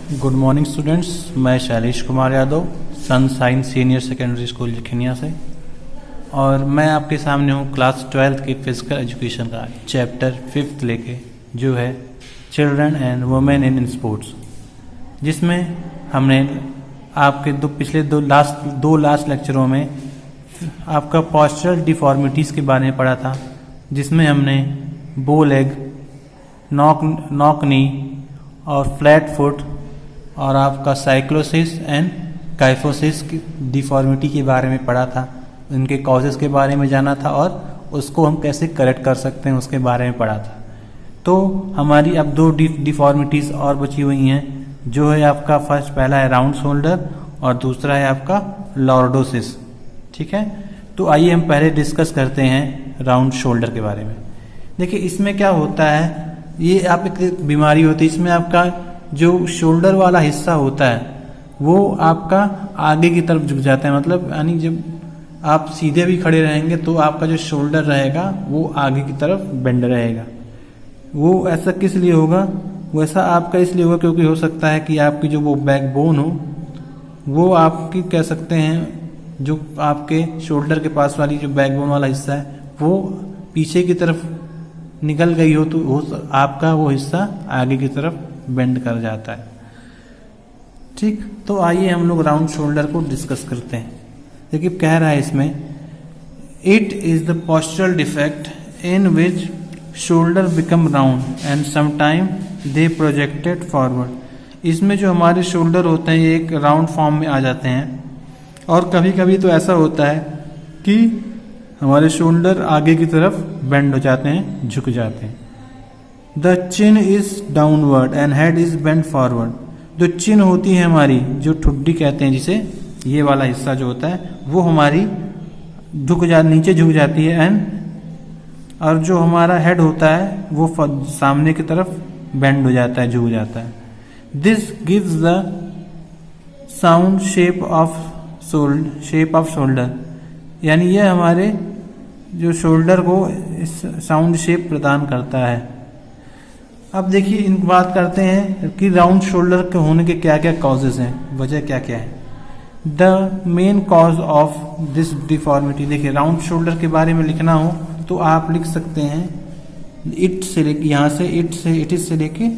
Good morning students, मैं Shailesh Kumar Yadav sunshine senior secondary school Jakhania से, और मैं आपके सामने हूँ क्लास 12th के फिजिकल एजुकेशन का चैप्टर 5th लेके, जो है children and women in sports, जिसमें हमने आपके पिछले दो लास्ट लेक्चरों में आपका पोस्चरल डिफॉर्मिटीज़ के बारे में पढ़ा था, जिसमें हमने बो लेग, नॉक नी और फ्लैट फुट और आपका साइक्लोसिस एंड काइफोसिस की डिफॉर्मिटी के बारे में पढ़ा था। उनके कॉजेज़ के बारे में जाना था और उसको हम कैसे करेक्ट कर सकते हैं उसके बारे में पढ़ा था। तो हमारी अब दो डिफॉर्मिटीज़ और बची हुई हैं, जो है आपका पहला है राउंड शोल्डर और दूसरा है आपका लॉर्डोसिस। ठीक है, तो आइए हम पहले डिस्कस करते हैं राउंड शोल्डर के बारे में। देखिए इसमें क्या होता है, ये आप एक बीमारी होती है, इसमें आपका जो शोल्डर वाला हिस्सा होता है वो आपका आगे की तरफ झुक जाता है। मतलब यानी जब आप सीधे भी खड़े रहेंगे तो आपका जो शोल्डर रहेगा वो आगे की तरफ बेंड रहेगा। वो ऐसा किस लिए होगा? वैसा आपका इसलिए होगा क्योंकि हो सकता है कि आपकी जो वो बैकबोन हो वो आपकी कह सकते हैं जो आपके शोल्डर के पास वाली जो बैकबोन वाला हिस्सा है वो पीछे की तरफ निकल गई हो, तो आपका वो हिस्सा आगे की तरफ बेंड कर जाता है। ठीक, तो आइए हम लोग राउंड शोल्डर को डिस्कस करते हैं। देखिए कह रहा है इसमें, it is the postural defect in which shoulder become round and sometime they projected forward. इसमें जो हमारे शोल्डर होते हैं ये एक राउंड फॉर्म में आ जाते हैं, और कभी कभी तो ऐसा होता है कि हमारे शोल्डर आगे की तरफ बेंड हो जाते हैं, झुक जाते हैं। The chin is downward and head is bend forward. जो चिन होती है हमारी, जो ठुड्डी कहते हैं जिसे, ये वाला हिस्सा जो होता है वो हमारी नीचे झुक जाती है, एंड और जो हमारा हेड होता है वो सामने की तरफ बेंड हो जाता है, झुक जाता है। This gives the sound shape off shoulder, यानी यह हमारे जो शोल्डर को साउंड शेप प्रदान करता है। अब देखिए इन बात करते हैं कि राउंड शोल्डर के होने के क्या क्या कॉजेज हैं, वजह क्या क्या है। The main cause of this deformity, देखिए राउंड शोल्डर के बारे में लिखना हो तो आप लिख सकते हैं इट से लेके, यहाँ से इट इज से लेके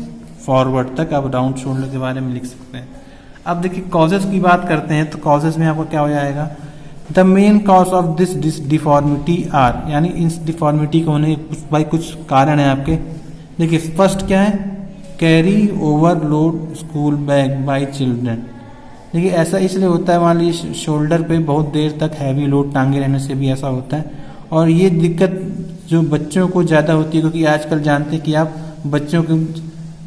फॉरवर्ड तक आप राउंड शोल्डर के बारे में लिख सकते हैं। अब देखिए कॉजेज की बात करते हैं तो कॉजेज में आपको क्या हो जाएगा, the main cause of this deformity are, यानी इस डिफॉर्मिटी को होने भाई कुछ कारण है आपके। देखिए फर्स्ट क्या है, carry overload school bag by children. देखिए ऐसा इसलिए होता है, मान लीजिए शोल्डर पे बहुत देर तक हैवी लोड टांगे रहने से भी ऐसा होता है, और ये दिक्कत जो बच्चों को ज़्यादा होती है, क्योंकि आजकल जानते हैं कि आप बच्चों की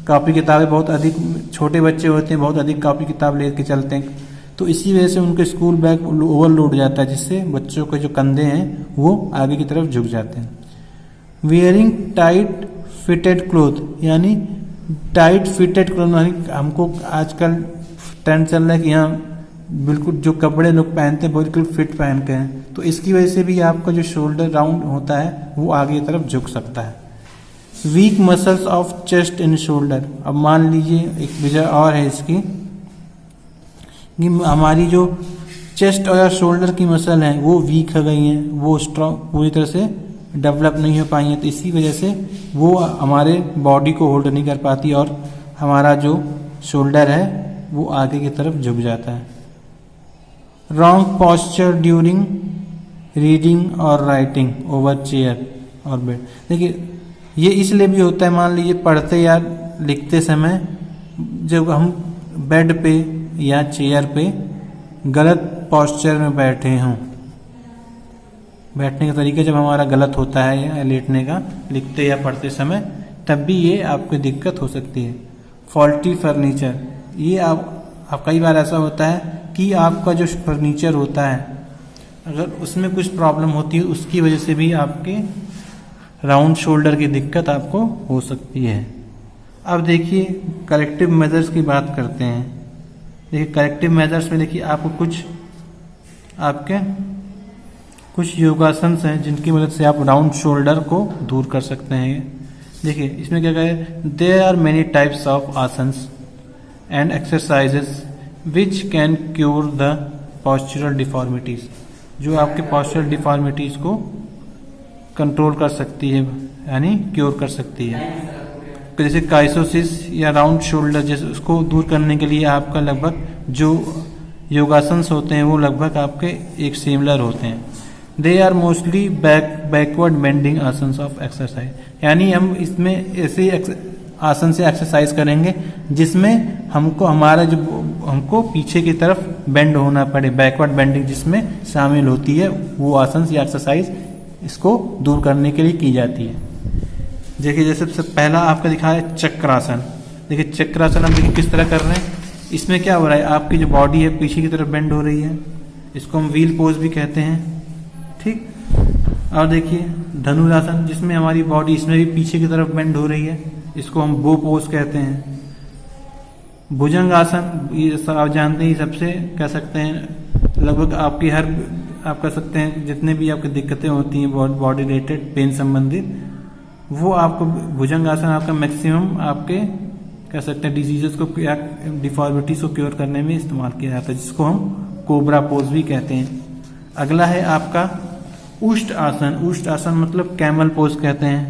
कॉपी किताबें बहुत अधिक, छोटे बच्चे होते हैं बहुत अधिक कॉपी किताब लेके चलते हैं, तो इसी वजह से उनके स्कूल बैग ओवरलोड जाता है, जिससे बच्चों के जो कंधे हैं वो आगे की तरफ झुक जाते हैं। वेयरिंग टाइट फिटेड क्लोथ, यानी टाइट फिटेड क्लोथ, यानी हमको आजकल ट्रेंड चल रहा है कि यहाँ बिल्कुल जो कपड़े लोग पहनते हैं बिल्कुल फिट पहन के हैं, तो इसकी वजह से भी आपका जो शोल्डर राउंड होता है वो आगे की तरफ झुक सकता है। Week muscles of chest and shoulder, अब मान लीजिए एक वजह और है इसकी कि हमारी जो चेस्ट और शोल्डर की मसल हैं वो वीक हो गई हैं, वो स्ट्रॉन्ग पूरी तरह से डेवलप नहीं हो पाई हैं, तो इसी वजह से वो हमारे बॉडी को होल्ड नहीं कर पाती और हमारा जो शोल्डर है वो आगे की तरफ झुक जाता है। रॉन्ग पोस्चर ड्यूरिंग रीडिंग और राइटिंग ओवर चेयर और बेड। देखिए ये इसलिए भी होता है, मान लीजिए पढ़ते या लिखते समय जब हम बेड पे या चेयर पे गलत पोस्चर में बैठे हों, बैठने का तरीका जब हमारा गलत होता है या लेटने का लिखते या पढ़ते समय, तब भी ये आपको दिक्कत हो सकती है। फॉल्टी फर्नीचर, ये आप कई बार ऐसा होता है कि आपका जो फर्नीचर होता है अगर उसमें कुछ प्रॉब्लम होती है, उसकी वजह से भी आपके राउंड शोल्डर की दिक्कत आपको हो सकती है। अब देखिए करेक्टिव मेजर्स की बात करते हैं। देखिए करेक्टिव मेजर्स में देखिए आपको कुछ योगासन हैं जिनकी मदद से आप राउंड शोल्डर को दूर कर सकते हैं। देखिए इसमें क्या कहे, there are many types of asanas and exercises which can cure the postural deformities, जो आपके postural deformities को कंट्रोल कर सकती है, यानी क्योर कर सकती है। जैसे काइसोसिस या राउंड शोल्डर, जैसे उसको दूर करने के लिए आपका लगभग जो योगासन होते हैं वो लगभग आपके एक सिमिलर होते हैं। They are mostly backward bending asanas of exercise, यानी हम इसमें ऐसे आसन से एक्सरसाइज करेंगे जिसमें हमको पीछे की तरफ बेंड होना पड़े, बैकवर्ड बेंडिंग जिसमें शामिल होती है, वो आसन या एक्सरसाइज इसको दूर करने के लिए की जाती है। देखिए जैसे सबसे पहला आपका दिखा है चक्रासन। देखिए चक्रासन हम देखिए किस तरह कर रहे हैं। इसमें क्या हो रहा है, आपकी जो बॉडी है पीछे की तरफ बेंड हो रही है, इसको हम व्हील पोज भी कहते हैं, ठीक। और देखिए धनुरासन, जिसमें हमारी बॉडी इसमें भी पीछे की तरफ बेंड हो रही है, इसको हम बो पोज कहते हैं। भुजंग आसन, ये सब आप जानते हैं, सबसे कह सकते हैं लगभग आपकी आप कह सकते हैं जितने भी आपकी दिक्कतें होती हैं बॉडी रिलेटेड पेन संबंधित, वो आपको भुजंग आसन आपका मैक्सिमम आपके कह सकते हैं डिजीजेस को या डिफॉर्मिटीज को क्योर करने में इस्तेमाल किया जाता है, जिसको हम कोबरा पोज भी कहते हैं। अगला है आपका उष्ट आसन। उष्ट आसन मतलब कैमल पोज कहते हैं,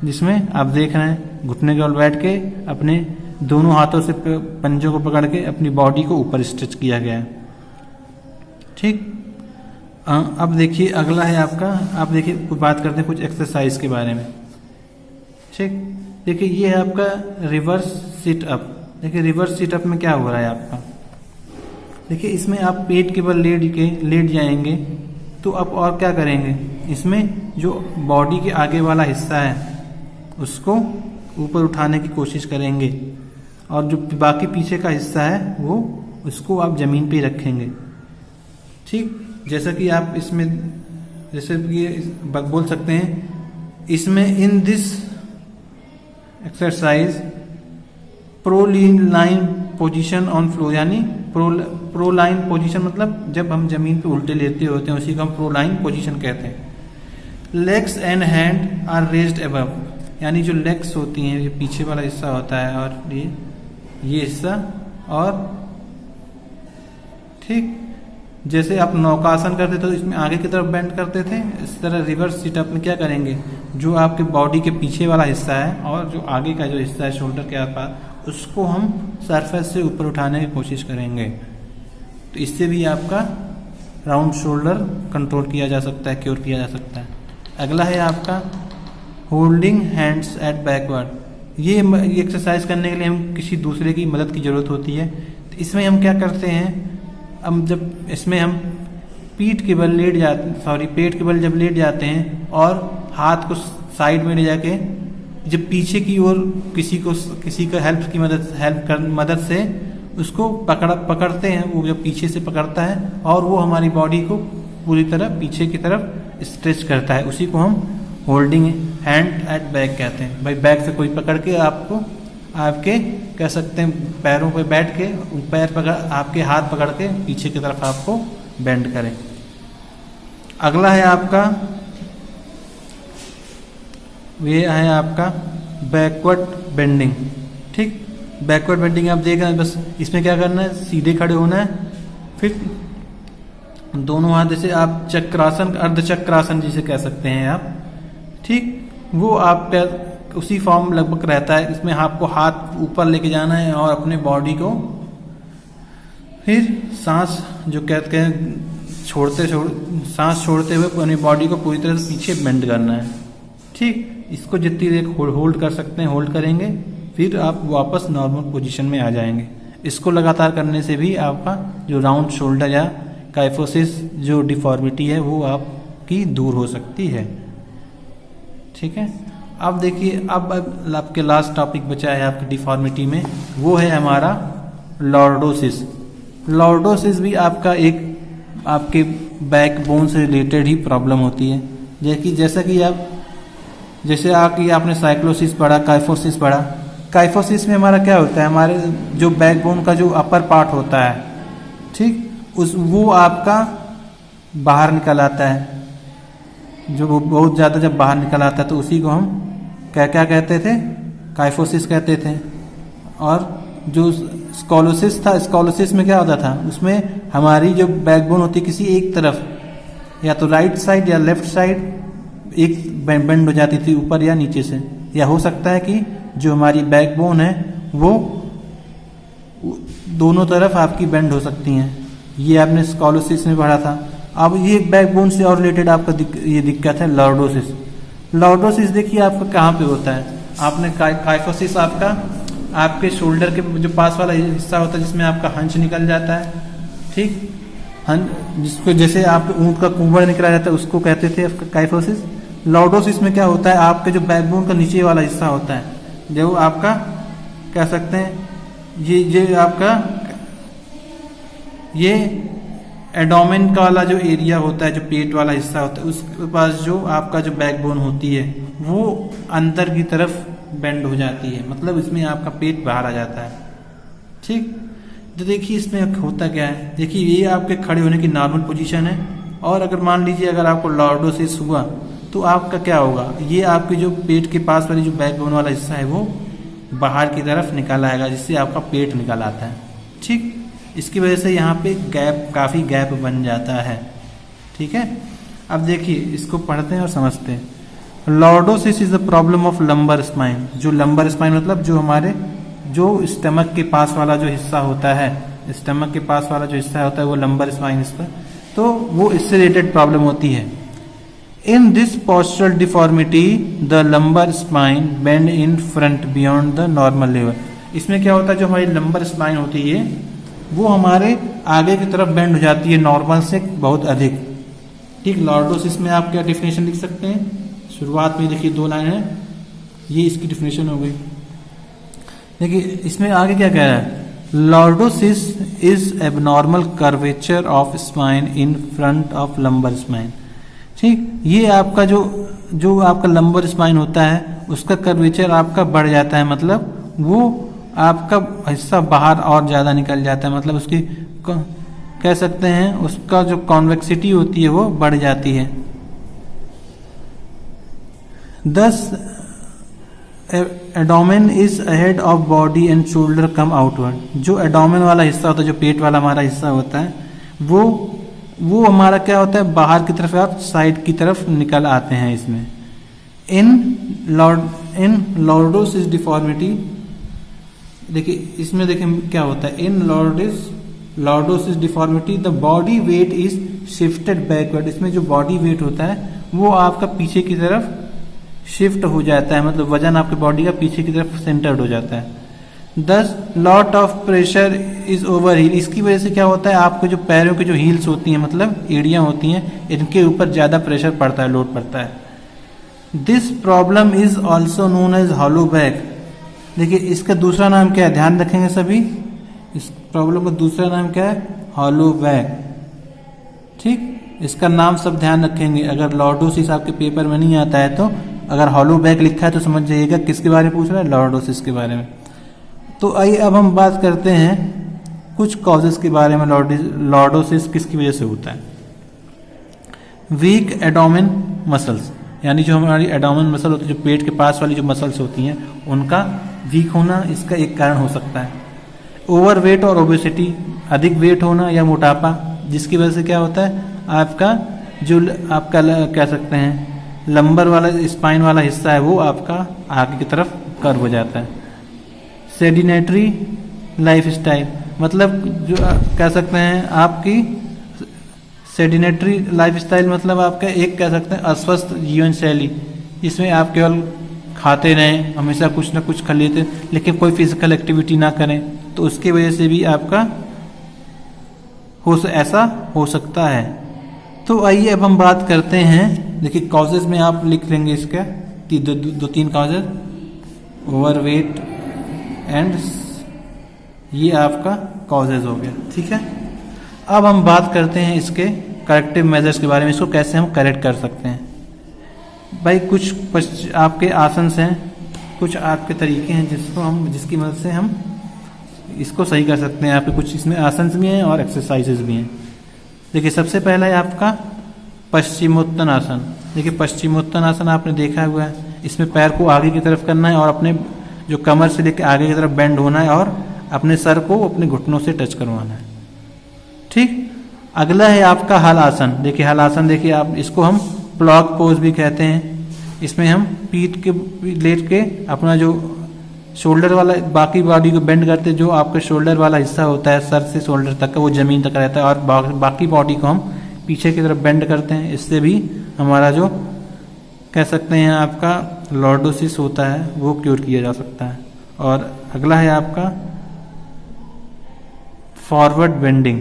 जिसमें आप देख रहे हैं घुटने के बल बैठ के अपने दोनों हाथों से पंजों को पकड़ के अपनी बॉडी को ऊपर स्ट्रेच किया गया है, ठीक। अब देखिए अगला है आपका, आप देखिए बात करते हैं कुछ एक्सरसाइज के बारे में, ठीक। देखिए ये है आपका रिवर्स सिट अप। देखिए रिवर्स सिट अप में क्या हो रहा है आपका, देखिए इसमें आप पेट के बल लेट जाएंगे, तो आप और क्या करेंगे, इसमें जो बॉडी के आगे वाला हिस्सा है उसको ऊपर उठाने की कोशिश करेंगे, और जो बाकी पीछे का हिस्सा है वो उसको आप जमीन पे रखेंगे, ठीक। जैसा कि आप इसमें जैसे ये बोल सकते हैं, इसमें in this exercise proline position on floor, यानी प्रोलाइन पोजीशन मतलब जब हम जमीन पे उल्टे लेते होते हैं उसी को हम प्रोलाइन पोजीशन कहते हैं। Legs and hand are raised above, यानी जो लेग्स होती हैं ये पीछे वाला हिस्सा होता है और ये हिस्सा, और ठीक जैसे आप नौकासन करते थे तो इसमें आगे की तरफ बेंड करते थे, इस तरह रिवर्स सिटअप में क्या करेंगे, जो आपके बॉडी के पीछे वाला हिस्सा है और जो आगे का जो हिस्सा है शोल्डर के आसपास, उसको हम सरफेस से ऊपर उठाने की कोशिश करेंगे, तो इससे भी आपका राउंड शोल्डर कंट्रोल किया जा सकता है, क्योर किया जा सकता है। अगला है आपका होल्डिंग हैंड्स एट बैकवर्ड। ये एक्सरसाइज करने के लिए हम किसी दूसरे की मदद की जरूरत होती है, तो इसमें हम क्या करते हैं, हम जब इसमें हम पेट के बल जब लेट जाते हैं और हाथ को साइड में ले जाके जब पीछे की ओर किसी का मदद से उसको पकड़ते हैं, वो जब पीछे से पकड़ता है और वो हमारी बॉडी को पूरी तरह पीछे की तरफ स्ट्रेच करता है, उसी को हम होल्डिंग हैंड एट बैक कहते हैं। भाई बैक से कोई पकड़ के आपके कह सकते हैं पैरों पे बैठ के आपके हाथ पकड़ के पीछे की तरफ आपको बेंड करें। अगला है आपका बैकवर्ड बेंडिंग, ठीक। बैकवर्ड बेंडिंग आप देख रहे हैं, बस इसमें क्या करना है, सीधे खड़े होना है, फिर दोनों हाथ जैसे आप चक्रासन, अर्धचक्रासन जिसे कह सकते हैं आप, ठीक। वो आपका उसी फॉर्म लगभग रहता है, इसमें आपको हाथ ऊपर लेके जाना है और अपने बॉडी को फिर सांस जो कहते हैं सांस छोड़ते हुए अपनी बॉडी को पूरी तरह से पीछे बेंड करना है, ठीक। इसको जितनी देर होल्ड कर सकते हैं होल्ड करेंगे, फिर आप वापस नॉर्मल पोजीशन में आ जाएंगे। इसको लगातार करने से भी आपका जो राउंड शोल्डर या काइफोसिस जो डिफॉर्मिटी है वो आपकी दूर हो सकती है, ठीक है। अब देखिए अब आपके लास्ट टॉपिक बचा है आपकी डिफॉर्मिटी में, वो है हमारा लॉर्डोसिस। लॉर्डोसिस भी आपका एक आपके बैकबोन से रिलेटेड ही प्रॉब्लम होती है, जैसे आपने साइक्लोसिस पढ़ा, काइफोसिस पढ़ा। काइफोसिस में हमारा क्या होता है, हमारे जो बैकबोन का जो अपर पार्ट होता है, ठीक, वो आपका बाहर निकल आता है, जो बहुत ज़्यादा जब बाहर निकल आता है तो उसी को हम क्या कहते थे, काइफोसिस कहते थे। और जो स्कॉलोसिस था, स्कॉलोसिस में क्या होता था, उसमें हमारी जो बैकबोन होती है किसी एक तरफ या तो राइट साइड या लेफ्ट साइड एक बेंड हो जाती थी ऊपर या नीचे से, या हो सकता है कि जो हमारी बैकबोन है वो दोनों तरफ आपकी बेंड हो सकती हैं। ये आपने स्कॉलोसिस में पढ़ा था। अब ये बैकबोन से और रिलेटेड आपका ये दिक्कत है लॉर्डोसिस। लॉर्डोसिस देखिए आपका कहाँ पे होता है, आपने काइफोसिस आपका आपके शोल्डर के जो पास वाला हिस्सा होता है जिसमें आपका हंच निकल जाता है, ठीक, जिसको जैसे आप ऊंट का कुंभड़ निकला जाता है उसको कहते थे काइफोसिस। लॉर्डोसिस में क्या होता है, आपके जो बैकबोन का नीचे वाला हिस्सा होता है, जो आपका कह सकते हैं ये आपका ये एडोमेन का वाला जो एरिया होता है, जो पेट वाला हिस्सा होता है, उसके पास जो आपका जो बैकबोन होती है वो अंदर की तरफ बेंड हो जाती है, मतलब इसमें आपका पेट बाहर आ जाता है, ठीक। तो देखिए इसमें होता क्या है, देखिए ये आपके खड़े होने की नॉर्मल पोजीशन है, और अगर मान लीजिए अगर आपको लॉर्डोसिस हुआ तो आपका क्या होगा, ये आपके जो पेट के पास वाली जो बैकबोन वाला हिस्सा है वो बाहर की तरफ निकल आएगा, जिससे आपका पेट निकल आता है, ठीक। इसकी वजह से यहाँ पे काफ़ी गैप बन जाता है, ठीक है। अब देखिए इसको पढ़ते हैं और समझते हैं। Lordosis is the problem of lumbar spine. जो लंबर स्पाइन मतलब जो हमारे जो स्टमक के पास वाला जो हिस्सा होता है, स्टमक के पास वाला जो हिस्सा होता है वो लंबर स्पाइन इसका, तो वो इससे रिलेटेड प्रॉब्लम होती है। In this postural deformity the lumbar spine bend in front beyond the normal level. इसमें क्या होता है, जो हमारी लंबर स्पाइन होती है वो हमारे आगे की तरफ बेंड हो जाती है नॉर्मल से बहुत अधिक, ठीक। लॉर्डोसिस में आप क्या डिफिनेशन लिख सकते हैं, शुरुआत में देखिए 2 लाइन है, ये इसकी डिफिनेशन हो गई। देखिए इसमें आगे क्या कह रहा है, lordosis is abnormal curvature of spine in front of lumbar spine, ठीक। ये आपका जो आपका लंबर स्पाइन होता है उसका कर्वेचर आपका बढ़ जाता है, मतलब वो आपका हिस्सा बाहर और ज़्यादा निकल जाता है, मतलब उसकी कह सकते हैं उसका जो कॉन्वेक्सिटी होती है वो बढ़ जाती है। This abdomen is ahead of body and shoulder come outward. जो एडोमेन वाला हिस्सा होता है, जो पेट वाला हमारा हिस्सा होता है, वो हमारा क्या होता है, बाहर की तरफ आप साइड की तरफ निकल आते हैं इसमें। इन लॉर्डोसिस डिफॉर्मिटी, देखिए इसमें देखिए क्या होता है, in lordosis deformity the body weight is shifted backward. इसमें जो बॉडी वेट होता है वो आपका पीछे की तरफ शिफ्ट हो जाता है, मतलब वजन आपके बॉडी का पीछे की तरफ सेंटर्ड हो जाता है। This lot of pressure is over heel. इसकी वजह से क्या होता है, आपको जो पैरों की जो हील्स होती हैं, मतलब एड़ियां होती हैं, इनके ऊपर ज्यादा प्रेशर पड़ता है, लोड पड़ता है। This problem is also known as hollow back. देखिए इसका दूसरा नाम क्या है, ध्यान रखेंगे सभी, इस प्रॉब्लम का दूसरा नाम क्या है, हॉलो बैक, ठीक। इसका नाम सब ध्यान रखेंगे, अगर लॉर्डोसिस आपके पेपर में नहीं आता है तो अगर हॉलो बैक लिखा है तो समझ जाइएगा किसके बारे में पूछ रहा है, लॉर्डोसिस के बारे में। तो आइए अब हम बात करते हैं कुछ कॉजेस के बारे में। लॉर्डोसिस किसकी वजह से होता है। वीक एडोमेन मसल्स, यानी जो हमारी एडोमेन मसल होती है, जो पेट के पास वाली जो मसल्स होती हैं उनका वीक होना इसका एक कारण हो सकता है। ओवर वेट और ओबेसिटी, अधिक वेट होना या मोटापा, जिसकी वजह से क्या होता है, आपका जो आपका कह सकते हैं लंबर वाला स्पाइन वाला हिस्सा है वो आपका आगे की तरफ कर्व हो जाता है। सेडिनेटरी लाइफ स्टाइल, मतलब जो कह सकते हैं आपकी सेडिनेटरी लाइफ स्टाइल मतलब आपका एक कह सकते हैं अस्वस्थ जीवन शैली, इसमें आप केवल खाते रहें, हमेशा कुछ ना कुछ खा लेते लेकिन कोई फिजिकल एक्टिविटी ना करें, तो उसकी वजह से भी आपका ऐसा हो सकता है। तो आइए अब हम बात करते हैं, देखिए कॉजेज में आप लिख लेंगे इसका कि दो तीन कॉजेज, ओवरवेट एंड ये आपका कॉजेज हो गया, ठीक है। अब हम बात करते हैं इसके करेक्टिव मेजर्स के बारे में, इसको कैसे हम करेक्ट कर सकते हैं। भाई कुछ आपके आसन हैं, कुछ आपके तरीके हैं जिसकी मदद से हम इसको सही कर सकते हैं। आपके कुछ इसमें आसन भी हैं और एक्सरसाइजेज भी हैं। देखिए सबसे पहला है आपका पश्चिमोत्तान आसन। देखिए पश्चिमोत्तान आसन आपने देखा हुआ है, इसमें पैर को आगे की तरफ करना है और अपने जो कमर से लेकर आगे की तरफ बेंड होना है और अपने सर को अपने घुटनों से टच करवाना है। ठीक, अगला है आपका हल आसन। देखिए हल आसन, देखिए आप इसको हम प्लॉग पोज भी कहते हैं। इसमें हम पीठ के लेट के अपना जो शोल्डर वाला बाकी बॉडी को बेंड करते, जो आपका शोल्डर वाला हिस्सा होता है सर से शोल्डर तक का वो जमीन तक रहता है, और बाकी बॉडी को हम पीछे की तरफ बेंड करते हैं। इससे भी हमारा जो कह सकते हैं आपका लॉर्डोसिस होता है वो क्योर किया जा सकता है। और अगला है आपका फॉरवर्ड बेंडिंग।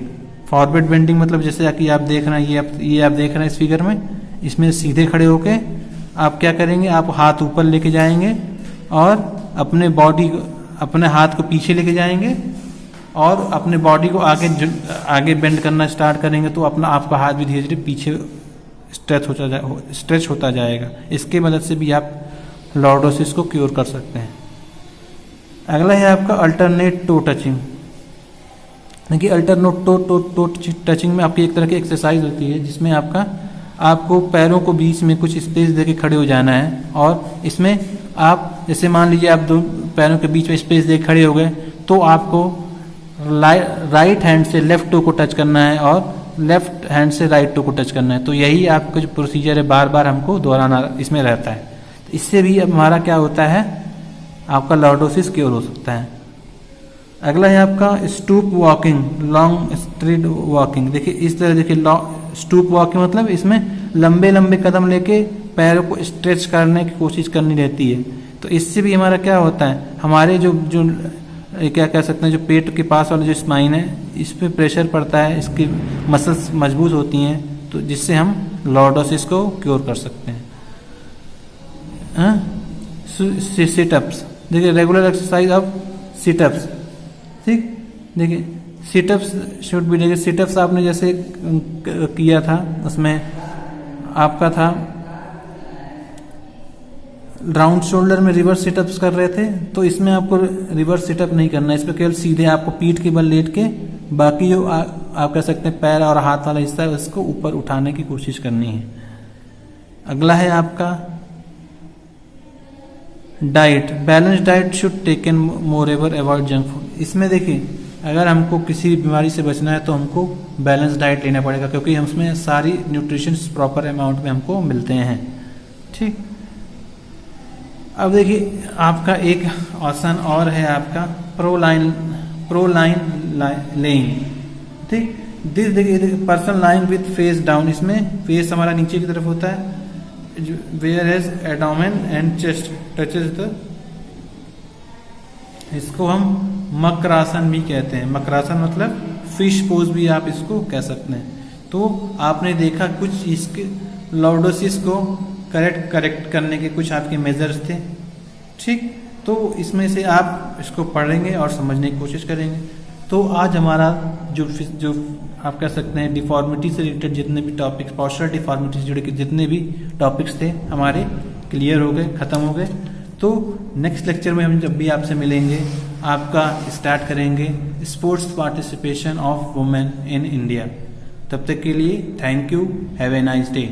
फॉरवर्ड बेंडिंग मतलब जैसे कि आप देख रहे हैं, ये आप देख रहे हैं इस फिगर में, इसमें सीधे खड़े होके आप क्या करेंगे, आप हाथ ऊपर लेके जाएंगे और अपने बॉडी को, अपने हाथ को पीछे लेके जाएंगे और अपने बॉडी को आगे बेंड करना स्टार्ट करेंगे, तो अपना आपका हाथ भी धीरे धीरे पीछे स्ट्रेच होता जाएगा। इसके मदद से भी आप लॉर्डोसिस को क्योर कर सकते हैं। अगला है आपका अल्टरनेट टो टचिंग। देखिए अल्टरनेट टो टचिंग में आपकी एक तरह की एक्सरसाइज होती है जिसमें आपको पैरों को बीच में कुछ स्पेस देके खड़े हो जाना है, और इसमें आप जैसे मान लीजिए आप दो पैरों के बीच में स्पेस देके खड़े हो गए, तो आपको राइट हैंड से लेफ्ट टो को टच करना है और लेफ्ट हैंड से राइट टो को टच करना है। तो यही आपका जो प्रोसीजर है बार बार हमको दोहराना इसमें रहता है। तो इससे भी हमारा क्या होता है, आपका लॉर्डोसिस क्योर हो सकता है। अगला है आपका stoop walking, long straight walking. देखिए इस तरह, देखिए स्टूप वॉकिंग मतलब इसमें लंबे लंबे कदम लेके पैरों को स्ट्रेच करने की कोशिश करनी रहती है। तो इससे भी हमारा क्या होता है, हमारे जो क्या कह सकते हैं, जो पेट के पास वाला जो स्पाइन है इस पर प्रेशर पड़ता है, इसकी मसल्स मजबूत होती हैं, तो जिससे हम लॉर्डोसिस को क्योर कर सकते हैं। सिटअप्स, देखिए रेगुलर एक्सरसाइज ऑफ सिटअप्स। ठीक, देखिए सिटअप्स शुड भी, देखिए सिटअप्स आपने जैसे किया था उसमें आपका था राउंड शोल्डर में रिवर्स सिटअप्स कर रहे थे, तो इसमें आपको रिवर्स सिटअप नहीं करना है। इसमें केवल सीधे आपको पीठ के बल लेट के बाकी जो आप कह सकते हैं पैर और हाथ वाला हिस्सा है उसको ऊपर उठाने की कोशिश करनी है। अगला है आपका diet. Balance diet should taken more ever avoid junk food. इसमें देखिए अगर हमको किसी बीमारी से बचना है तो हमको बैलेंस डाइट लेना पड़ेगा, क्योंकि उसमें सारी न्यूट्रिशंस प्रॉपर अमाउंट में हमको मिलते हैं। ठीक, अब देखिए आपका एक आसन और है आपका प्रोलाइन लेइंग। ठीक, दिस देखिए person lying with face down. इसमें फेस हमारा नीचे की तरफ होता है, whereas abdomen and chest touches the, इसको हम मकरासन भी कहते हैं। मकरासन मतलब फिश पोज भी आप इसको कह सकते हैं। तो आपने देखा कुछ इसके लॉर्डोसिस को करेक्ट करने के कुछ आपके मेजर्स थे। ठीक, तो इसमें से आप इसको पढ़ेंगे और समझने की कोशिश करेंगे। तो आज हमारा जो आप कह सकते हैं डिफॉर्मिटी से रिलेटेड जितने भी टॉपिक्स, पोस्चरल डिफॉर्मिटी से जुड़े के जितने भी टॉपिक्स थे हमारे क्लियर हो गए, खत्म हो गए। तो नेक्स्ट लेक्चर में हम जब भी आपसे मिलेंगे आपका स्टार्ट करेंगे sports participation of women in India. तब तक के लिए thank you, have a nice day.